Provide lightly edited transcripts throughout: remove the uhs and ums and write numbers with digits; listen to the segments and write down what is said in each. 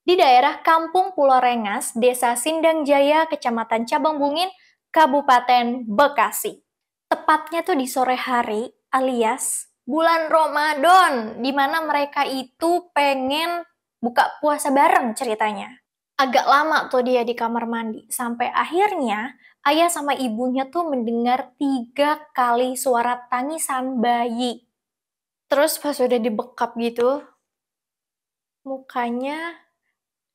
di daerah Kampung Pulau Rengas, Desa Sindang Jaya, Kecamatan Cabang Bungin, Kabupaten Bekasi. Tepatnya tuh di sore hari alias bulan Ramadan, di mana mereka itu pengen buka puasa bareng ceritanya. Agak lama tuh dia di kamar mandi, sampai akhirnya ayah sama ibunya tuh mendengar 3 kali suara tangisan bayi. Terus pas udah dibekap gitu, mukanya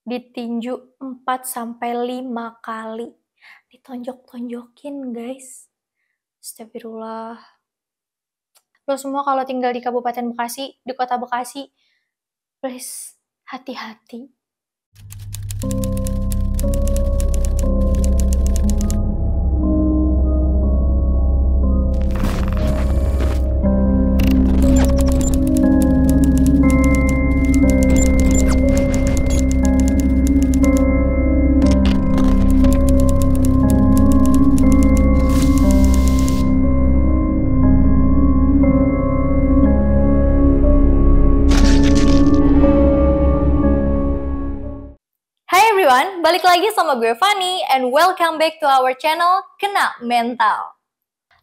ditinju 4-5 kali. Ditonjok-tonjokin, guys. Astagfirullah. Lo semua kalau tinggal di Kabupaten Bekasi, di kota Bekasi, please, hati-hati. Balik lagi sama gue Fanny, and welcome back to our channel Kena Mental.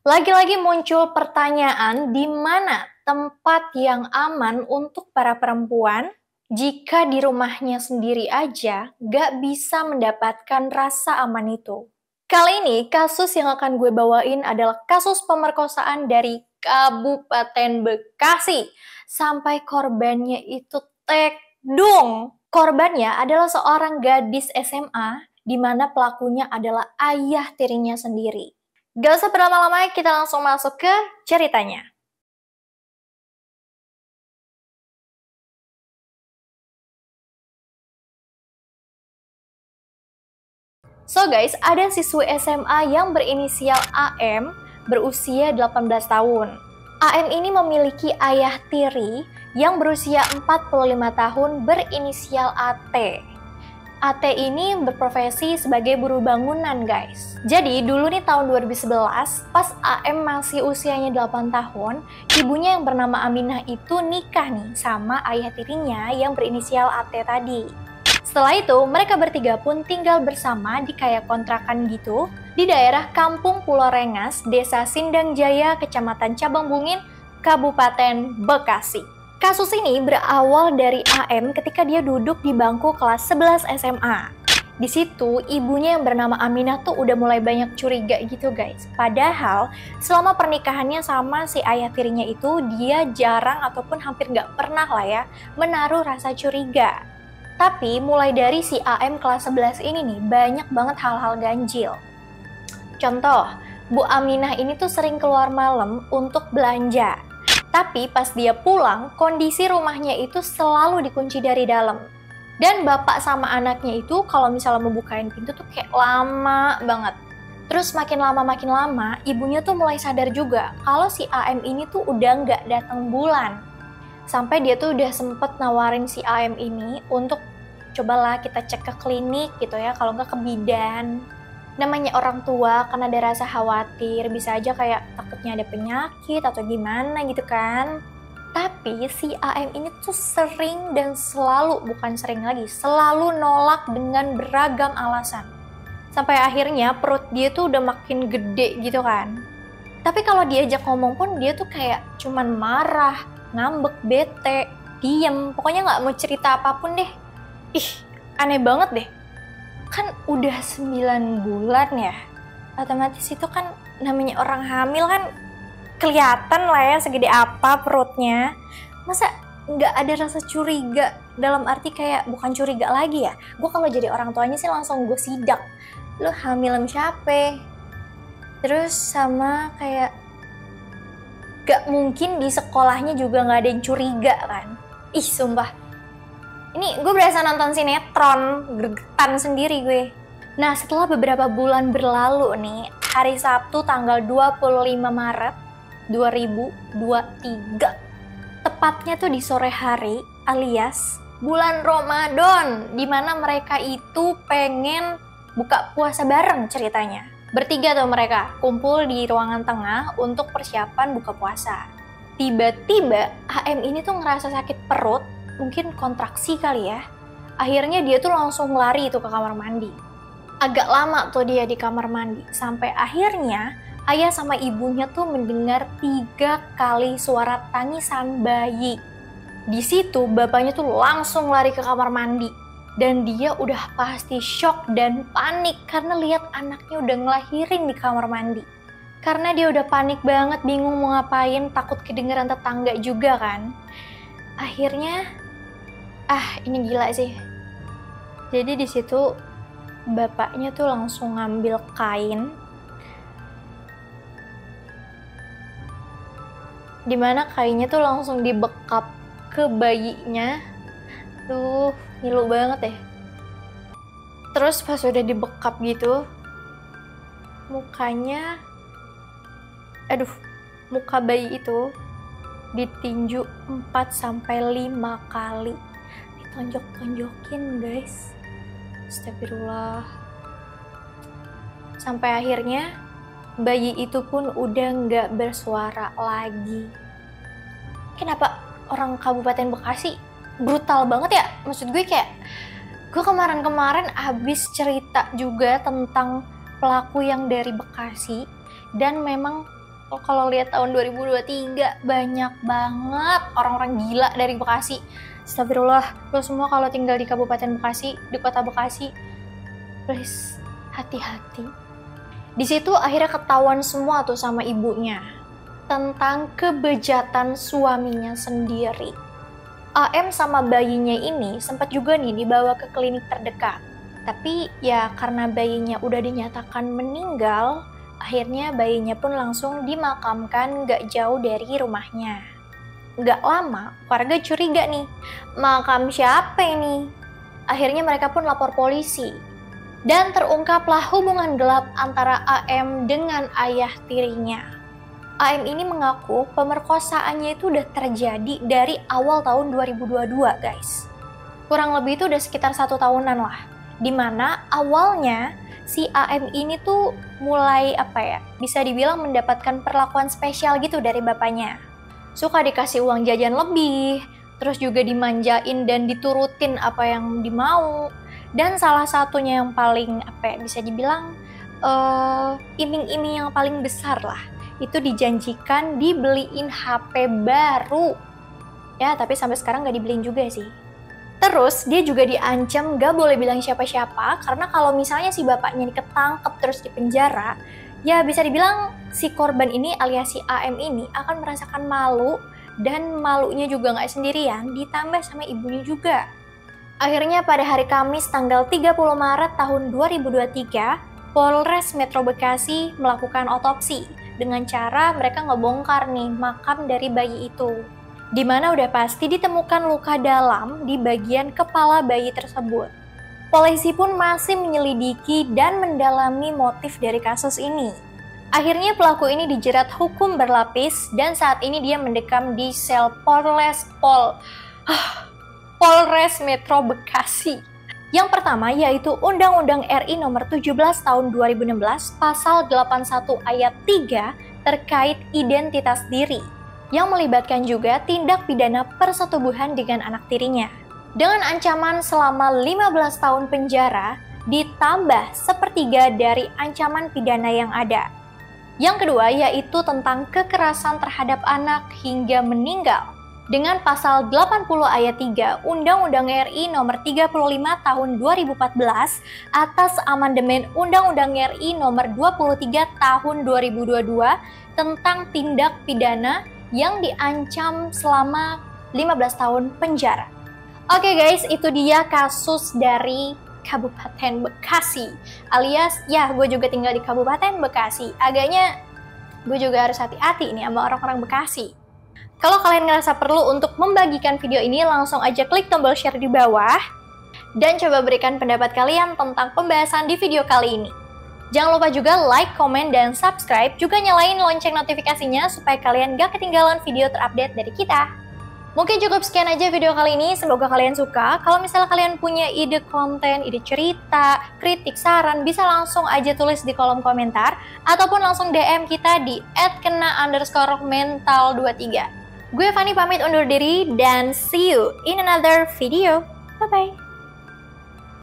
Lagi-lagi muncul pertanyaan di mana tempat yang aman untuk para perempuan jika di rumahnya sendiri aja gak bisa mendapatkan rasa aman itu. Kali ini kasus yang akan gue bawain adalah kasus pemerkosaan dari Kabupaten Bekasi. Sampai korbannya itu tekdung. Korbannya adalah seorang gadis SMA, di mana pelakunya adalah ayah tirinya sendiri. Gak usah berlama-lama, kita langsung masuk ke ceritanya. So guys, ada siswi SMA yang berinisial AM, berusia 18 tahun. AM ini memiliki ayah tiri yang berusia 45 tahun berinisial AT. AT ini berprofesi sebagai buruh bangunan, guys. Jadi, dulu nih tahun 2011, pas AM masih usianya 8 tahun, ibunya yang bernama Aminah itu nikah nih sama ayah tirinya yang berinisial AT tadi. Setelah itu, mereka bertiga pun tinggal bersama di kayak kontrakan gitu, di daerah Kampung Pulau Rengas, Desa Sindang Jaya, Kecamatan Cabang Bungin, Kabupaten Bekasi. Kasus ini berawal dari AM ketika dia duduk di bangku kelas 11 SMA. Di situ, ibunya yang bernama Aminah tuh udah mulai banyak curiga gitu, guys. Padahal, selama pernikahannya sama si ayah tirinya itu, dia jarang ataupun hampir nggak pernah lah ya menaruh rasa curiga. Tapi, mulai dari si AM kelas 11 ini nih, banyak banget hal-hal ganjil. Contoh, Bu Aminah ini tuh sering keluar malam untuk belanja. Tapi pas dia pulang, kondisi rumahnya itu selalu dikunci dari dalam. Dan bapak sama anaknya itu kalau misalnya mau bukain pintu tuh kayak lama banget. Terus makin lama, ibunya tuh mulai sadar juga kalau si AM ini tuh udah nggak datang bulan. Sampai dia tuh udah sempet nawarin si AM ini untuk cobalah kita cek ke klinik gitu ya, kalau nggak ke bidan. Namanya orang tua kan ada rasa khawatir, bisa aja kayak takutnya ada penyakit atau gimana gitu kan. Tapi si AM ini tuh sering dan selalu, bukan sering lagi, selalu nolak dengan beragam alasan. Sampai akhirnya perut dia tuh udah makin gede gitu kan. Tapi kalau diajak ngomong pun dia tuh kayak cuman marah, ngambek, bete, diem, pokoknya nggak mau cerita apapun deh. Ih, aneh banget deh. Kan udah 9 bulan ya, otomatis itu kan namanya orang hamil kan kelihatan lah ya segede apa perutnya. Masa nggak ada rasa curiga, dalam arti kayak bukan curiga lagi ya, gue kalau jadi orang tuanya sih langsung gue sidak, lu hamil sama siapa? Terus sama kayak gak mungkin di sekolahnya juga gak ada yang curiga kan. Ih sumpah, ini gue berasa nonton sinetron, gregetan sendiri gue. Nah, setelah beberapa bulan berlalu nih, hari Sabtu tanggal 25 Maret 2023. Tepatnya tuh di sore hari alias bulan Ramadan, di mana mereka itu pengen buka puasa bareng ceritanya. Bertiga tuh mereka kumpul di ruangan tengah untuk persiapan buka puasa. Tiba-tiba AM ini tuh ngerasa sakit perut, mungkin kontraksi kali ya, Akhirnya dia tuh langsung lari itu ke kamar mandi. Agak lama tuh dia di kamar mandi, sampai akhirnya ayah sama ibunya tuh mendengar 3 kali suara tangisan bayi. Di situ bapaknya tuh langsung lari ke kamar mandi. Dan dia udah pasti shock dan panik karena lihat anaknya udah ngelahirin di kamar mandi. Karena dia udah panik banget, bingung mau ngapain, takut kedengeran tetangga juga kan. Akhirnya, ini gila sih. Jadi di situ bapaknya tuh langsung ngambil kain, dimana kainnya tuh langsung dibekap ke bayinya. Tuh, ngilu banget ya. Terus pas udah dibekap gitu, muka bayi itu ditinju 4-5 kali. Ditonjok-tonjokin guys. Astagfirullah. Sampai akhirnya bayi itu pun udah nggak bersuara lagi. Kenapa orang Kabupaten Bekasi brutal banget ya? Maksud gue kayak, gue kemarin habis cerita juga tentang pelaku yang dari Bekasi. Dan memang kalau lihat tahun 2023 banyak banget orang-orang gila dari Bekasi. Astagfirullah, lo semua kalau tinggal di Kabupaten Bekasi, di kota Bekasi, please hati-hati. Di situ akhirnya ketahuan semua tuh sama ibunya tentang kebejatan suaminya sendiri. AM sama bayinya ini sempat juga nih dibawa ke klinik terdekat. Tapi ya karena bayinya udah dinyatakan meninggal, akhirnya bayinya pun langsung dimakamkan gak jauh dari rumahnya. Gak lama, warga curiga nih, makam siapa ini? Akhirnya mereka pun lapor polisi. Dan terungkaplah hubungan gelap antara AM dengan ayah tirinya. AM ini mengaku pemerkosaannya itu udah terjadi dari awal tahun 2022 guys. Kurang lebih itu udah sekitar 1 tahunan lah. Dimana awalnya si AM ini tuh mulai bisa dibilang mendapatkan perlakuan spesial gitu dari bapaknya. Suka dikasih uang jajan lebih, terus juga dimanjain dan diturutin apa yang dimau. Dan salah satunya yang paling bisa dibilang iming-iming yang paling besar lah, itu dijanjikan dibeliin HP baru. Ya, tapi sampai sekarang gak dibeliin juga sih. Terus dia juga diancam gak boleh bilang siapa-siapa, karena kalau misalnya si bapaknya ketangkep terus di penjara, ya bisa dibilang si korban ini alias si AM ini akan merasakan malu, dan malunya juga gak sendirian, ditambah sama ibunya juga. Akhirnya pada hari Kamis tanggal 30 Maret tahun 2023, Polres Metro Bekasi melakukan otopsi dengan cara mereka ngebongkar nih makam dari bayi itu, di mana udah pasti ditemukan luka dalam di bagian kepala bayi tersebut. Polisi pun masih menyelidiki dan mendalami motif dari kasus ini. Akhirnya pelaku ini dijerat hukum berlapis dan saat ini dia mendekam di sel Polres Metro Bekasi. Yang pertama yaitu Undang-Undang RI Nomor 17 Tahun 2016 Pasal 81 Ayat 3 terkait identitas diri, yang melibatkan juga tindak pidana persetubuhan dengan anak tirinya. Dengan ancaman selama 15 tahun penjara ditambah 1/3 dari ancaman pidana yang ada. Yang kedua yaitu tentang kekerasan terhadap anak hingga meninggal. Dengan pasal 80 ayat 3 Undang-Undang RI Nomor 35 Tahun 2014 atas amandemen Undang-Undang RI Nomor 23 Tahun 2022 tentang tindak pidana yang diancam selama 15 tahun penjara. Oke guys, itu dia kasus dari Kabupaten Bekasi. Alias, ya gue juga tinggal di Kabupaten Bekasi. Agaknya gue juga harus hati-hati nih sama orang-orang Bekasi. Kalau kalian ngerasa perlu untuk membagikan video ini, langsung aja klik tombol share di bawah. Dan coba berikan pendapat kalian tentang pembahasan di video kali ini. Jangan lupa juga like, komen, dan subscribe. Juga nyalain lonceng notifikasinya supaya kalian gak ketinggalan video terupdate dari kita. Mungkin cukup sekian aja video kali ini, semoga kalian suka. Kalau misalnya kalian punya ide konten, ide cerita, kritik, saran, bisa langsung aja tulis di kolom komentar. Ataupun langsung DM kita di @kena_mental23. Gue Fani pamit undur diri dan see you in another video. Bye-bye.